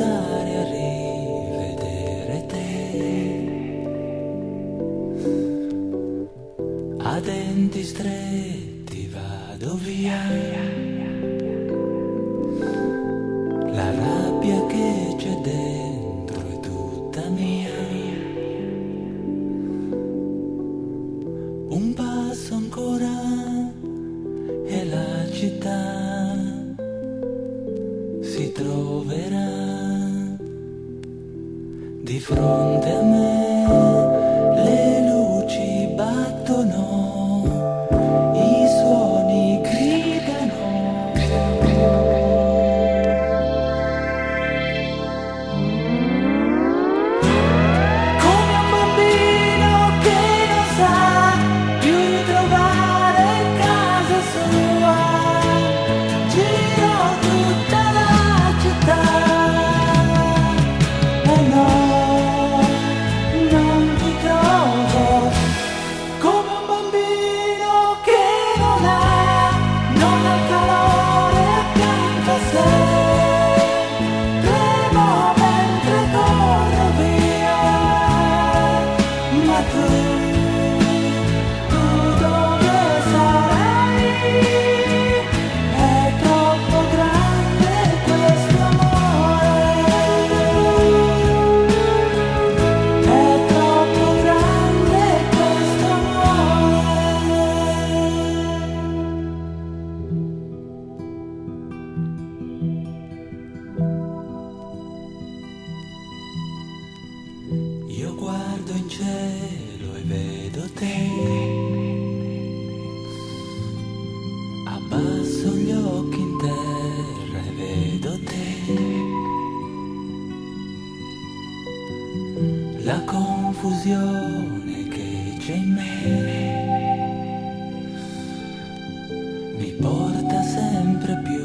pensare a rivedere te. A denti stretti vado via, la rabbia che c'è dentro è tutta mia. Un passo ancora e la città si troverà di fronte a me. Le luci battono, i suoni gridano. Come un bambino che non sa più trovare casa sua, giro tutta la città e no, non ti trovo. Come un bambino che non ha il calore accanto a sé. Tremo mentre corro via, ma tu dove sarai? È troppo grande questo amore, è troppo grande questo amore. Io guardo in cielo e vedo te, abbasso gli occhi in terra e vedo te. La confusione che c'è in me mi porta sempre più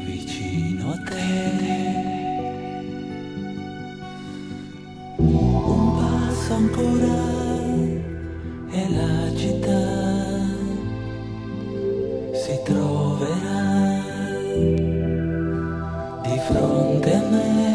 vicino a te. Un passo ancora e la città si troverà di fronte a me.